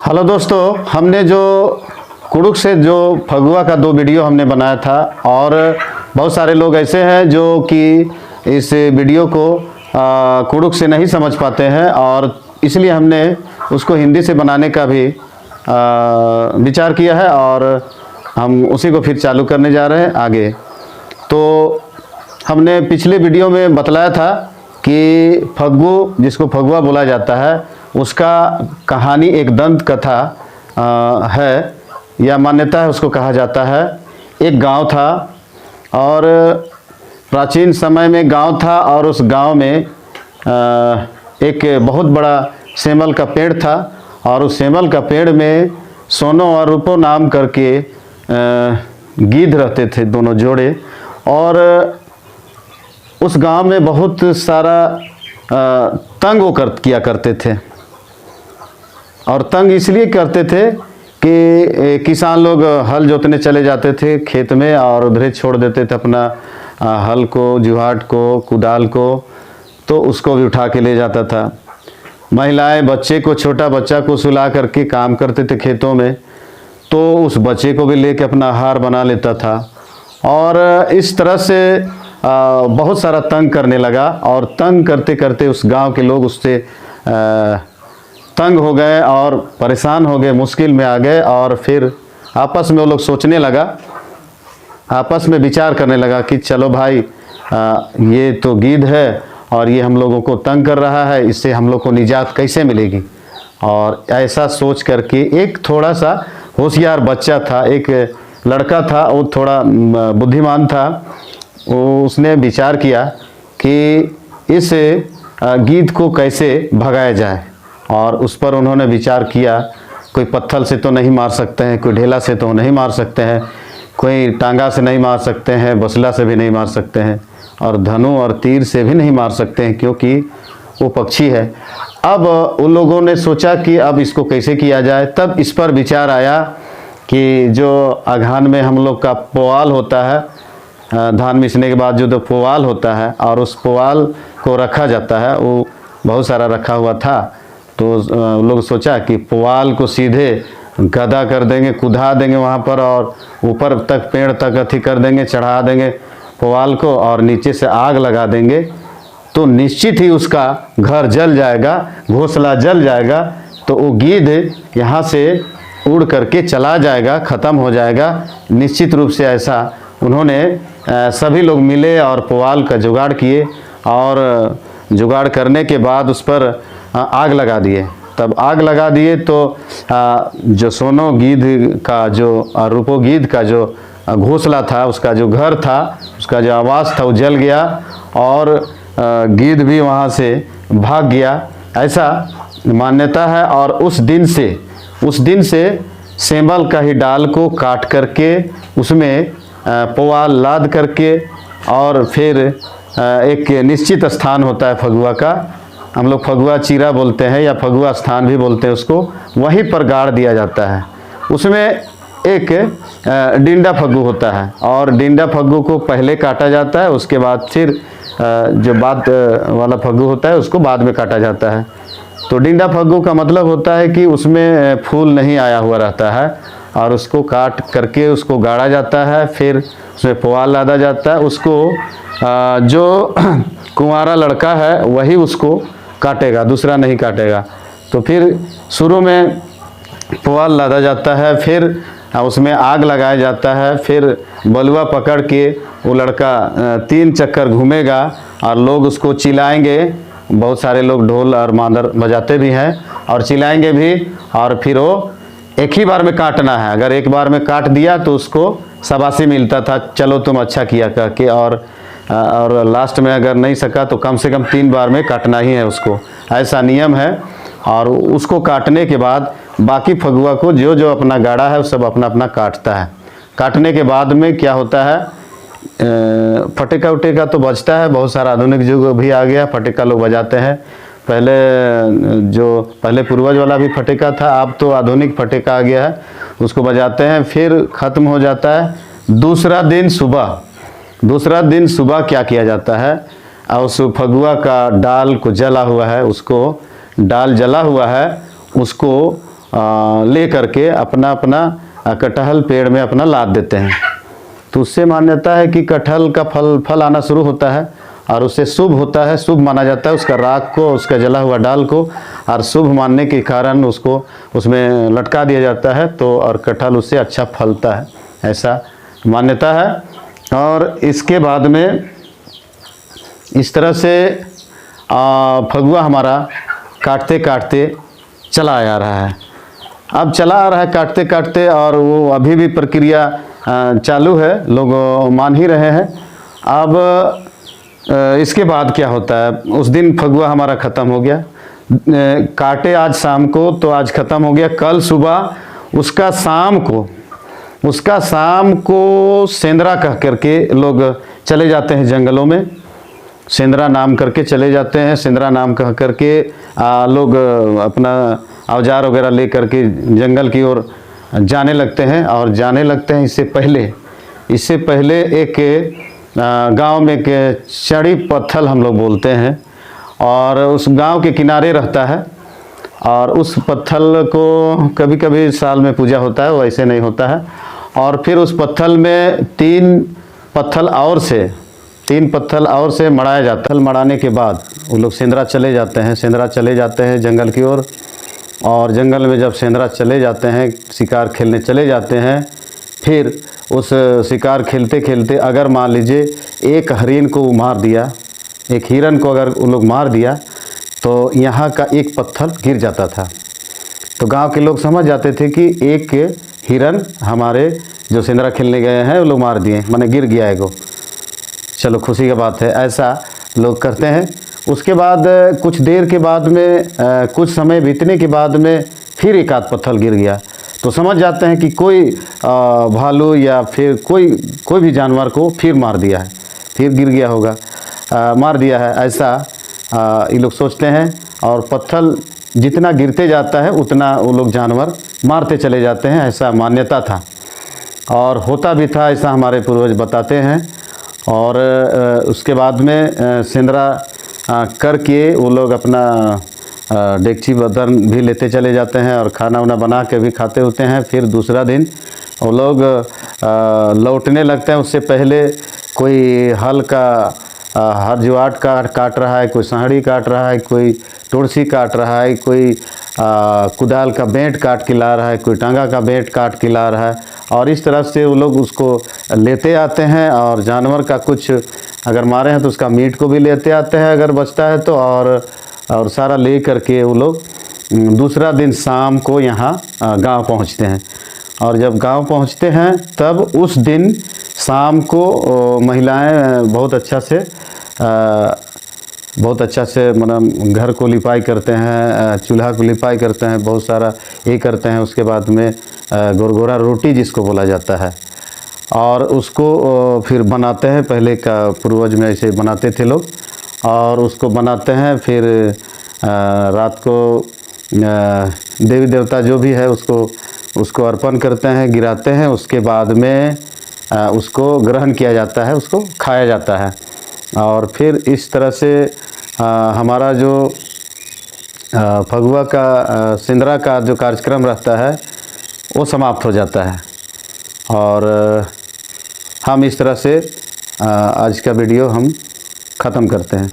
Hello दोस्तों, हमने जो कुड़ुक से जो फगुआ का 2 वीडियो हमने बनाया था और बहुत सारे लोग ऐसे हैं जो कि इस वीडियो को कुड़ुक से नहीं समझ पाते हैं और इसलिए हमने उसको हिंदी से बनाने का भी विचार किया है और हम उसी को फिर चालू करने जा रहे हैं आगे। तो हमने पिछले वीडियो में बतलाया था कि फग्गू, जिसको फगुआ बोला जाता है, उसका कहानी एक दंत कथा है या मान्यता है, उसको कहा जाता है। एक गांव था और प्राचीन समय में गांव था और उस गांव में एक बहुत बड़ा सेमल का पेड़ था और उस सेमल का पेड़ में सोनो और रूपो नाम करके गीध रहते थे, दोनों जोड़े। और उस गांव में बहुत सारा तंग वो किया करते थे और तंग इसलिए करते थे कि किसान लोग हल जोतने चले जाते थे खेत में और उधर छोड़ देते थे अपना हल को, जुहाट को, कुदाल को, तो उसको भी उठा के ले जाता था। महिलाएं बच्चे को, छोटा बच्चा को सुला करके काम करते थे खेतों में, तो उस बच्चे को भी लेके अपना हार बना लेता था और इस तरह से बहुत सारा तंग करने लगा। और तंग करते करते उस गांव के लोग उससे तंग हो गए और परेशान हो गए, मुश्किल में आ गए और फिर आपस में वो लोग सोचने लगा, आपस में विचार करने लगा कि चलो भाई, ये तो गीध है और ये हम लोगों को तंग कर रहा है, इससे हम लोग को निजात कैसे मिलेगी। और ऐसा सोच करके एक थोड़ा सा होशियार बच्चा था, एक लड़का था, वो थोड़ा बुद्धिमान था, उसने विचार किया कि इस गीध को कैसे भगाया जाए। और उस पर उन्होंने विचार किया, कोई पत्थर से तो नहीं मार सकते हैं, कोई ढेला से तो नहीं मार सकते हैं, कोई टांगा से नहीं मार सकते हैं, बसला से भी नहीं मार सकते हैं और धनु और तीर से भी नहीं मार सकते हैं क्योंकि वो पक्षी है। अब उन लोगों ने सोचा कि अब इसको कैसे किया जाए। तब इस पर विचार आया कि जो अघान में हम लोग का पुआल होता है, धान मिसने के बाद जो पुआल होता है और उस पुआल को रखा जाता है, वो बहुत सारा रखा हुआ था। तो लोग सोचा कि पुआल को सीधे गदा कर देंगे, कुदा देंगे वहाँ पर और ऊपर तक पेड़ तक अथी कर देंगे, चढ़ा देंगे पुआल को और नीचे से आग लगा देंगे, तो निश्चित ही उसका घर जल जाएगा, घोंसला जल जाएगा, तो वो गीध यहाँ से उड़ करके चला जाएगा, ख़त्म हो जाएगा निश्चित रूप से। ऐसा उन्होंने सभी लोग मिले और पुआल का जुगाड़ किए और जुगाड़ करने के बाद उस पर आग लगा दिए। तब आग लगा दिए तो जो सोनो गीध का, जो रूपो गीध का जो घोंसला था, उसका जो घर था, उसका जो आवास था, वो जल गया और गीध भी वहाँ से भाग गया, ऐसा मान्यता है। और उस दिन से सेमल का ही डाल को काट करके उसमें पुआल लाद करके और फिर एक निश्चित स्थान होता है फगुआ का, हम लोग फगुआ चीरा बोलते हैं या फगुआ स्थान भी बोलते हैं उसको, वहीं पर गाड़ दिया जाता है। उसमें एक डिंडा फग्गू होता है और डिंडा फग्गू को पहले काटा जाता है, उसके बाद फिर जो बाद वाला फग्गू होता है उसको बाद में काटा जाता है। तो डिंडा फग्गू का मतलब होता है कि उसमें फूल नहीं आया हुआ रहता है और उसको काट करके उसको गाड़ा जाता है, फिर उसमें पुआल लादा जाता है। उसको जो कुंवारा लड़का है वही उसको काटेगा, दूसरा नहीं काटेगा। तो फिर शुरू में पुआल लादा जाता है, फिर उसमें आग लगाया जाता है, फिर बलुआ पकड़ के वो लड़का 3 चक्कर घूमेगा और लोग उसको चिल्लाएंगे। बहुत सारे लोग ढोल और मादर बजाते भी हैं और चिल्लाएंगे भी। और फिर वो एक ही बार में काटना है, अगर एक बार में काट दिया तो उसको शाबाशी मिलता था, चलो तुम अच्छा किया कह के। और लास्ट में अगर नहीं सका तो कम से कम 3 बार में काटना ही है उसको, ऐसा नियम है। और उसको काटने के बाद बाकी फगुआ को जो जो अपना गाड़ा है वो सब अपना अपना काटता है। काटने के बाद में क्या होता है, फटेका उटेका तो बजता है, बहुत सारा आधुनिक युग भी आ गया, फटेका लोग बजाते हैं। पहले पूर्वज वाला भी फटेका था, अब तो आधुनिक फटेका आ गया है, उसको बजाते हैं। फिर ख़त्म हो जाता है। दूसरा दिन सुबह क्या किया जाता है, उस फगुआ का डाल को जला हुआ है, उसको डाल जला हुआ है उसको ले करके अपना अपना कटहल पेड़ में अपना लाद देते हैं। तो उससे मान्यता है कि कटहल का फल आना शुरू होता है और उससे शुभ होता है, शुभ माना जाता है उसका राख को, उसका जला हुआ डाल को, और शुभ मानने के कारण उसको उसमें लटका दिया जाता है। तो और कटहल उससे अच्छा फलता है, ऐसा मान्यता है। और इसके बाद में इस तरह से फगुआ हमारा काटते काटते चला आ रहा है। अब चला आ रहा है काटते काटते, और वो अभी भी प्रक्रिया चालू है, लोग मान ही रहे हैं। अब इसके बाद क्या होता है, उस दिन फगुआ हमारा ख़त्म हो गया, काटे आज शाम को तो आज ख़त्म हो गया। कल सुबह उसका शाम को सेंदरा कह करके लोग चले जाते हैं जंगलों में, सेंदरा नाम करके चले जाते हैं। सेंदरा नाम कह करके लोग अपना औजार वगैरह ले करके जंगल की ओर जाने लगते हैं। और जाने लगते हैं इससे पहले एक गांव में एक चढ़ी पत्थल हम लोग बोलते हैं, और उस गांव के किनारे रहता है। और उस पत्थल को कभी कभी साल में पूजा होता है, वैसे नहीं होता है। और फिर उस पत्थल में तीन पत्थल और से मढ़ाया जाता है। मढ़ाने के बाद वो लोग सेंदरा चले जाते हैं जंगल की ओर। और जंगल में जब सेंदरा चले जाते हैं, शिकार खेलने चले जाते हैं, फिर उस शिकार खेलते खेलते अगर मान लीजिए एक हरिन को मार दिया, एक हिरन को अगर वो लोग मार दिया, तो यहाँ का एक पत्थर गिर जाता था। तो गांव के लोग समझ जाते थे कि एक हिरन हमारे जो सेंदरा खेलने गए हैं वो लोग मार दिए, माने गिर गया एगो, चलो खुशी की बात है, ऐसा लोग करते हैं। उसके बाद कुछ देर के बाद में कुछ समय बीतने के बाद में फिर एक आध पत्थर गिर गया, तो समझ जाते हैं कि कोई भालू या फिर कोई भी जानवर को फिर मार दिया है, फिर गिर गया होगा, मार दिया है, ऐसा ये लोग सोचते हैं। और पत्थर जितना गिरते जाता है उतना वो लोग जानवर मारते चले जाते हैं, ऐसा मान्यता था और होता भी था, ऐसा हमारे पूर्वज बताते हैं। और उसके बाद में सेंदरा करके वो लोग अपना डेगची बर्तन भी लेते चले जाते हैं और खाना वाना बना के भी खाते होते हैं। फिर दूसरा दिन वो लोग लौटने लगते हैं। उससे पहले कोई हल का हर जुआट काट रहा है, कोई साहड़ी काट रहा है, कोई टुड़सी काट रहा है, कोई कुदाल का बेंट काट के ला रहा है, कोई टांगा का बेंट काट के ला रहा है। और इस तरह से वो लोग उसको लेते आते हैं। और जानवर का कुछ अगर मारे हैं तो उसका मीट को भी लेते आते हैं अगर बचता है तो, और सारा ले करके वो लोग दूसरा दिन शाम को यहाँ गांव पहुँचते हैं। और जब गांव पहुँचते हैं तब उस दिन शाम को महिलाएं बहुत अच्छा से मतलब घर को लिपाई करते हैं, चूल्हा को लिपाई करते हैं, बहुत सारा ये करते हैं। उसके बाद में गोरगोरा रोटी जिसको बोला जाता है, और उसको फिर बनाते हैं। पहले का पूर्वज में ऐसे बनाते थे लोग, और उसको बनाते हैं। फिर रात को देवी देवता जो भी है उसको अर्पण करते हैं, गिराते हैं। उसके बाद में उसको ग्रहण किया जाता है, उसको खाया जाता है। और फिर इस तरह से हमारा जो फगुआ का सेंदरा का जो कार्यक्रम रहता है वो समाप्त हो जाता है। और हम इस तरह से आज का वीडियो हम ख़त्म करते हैं।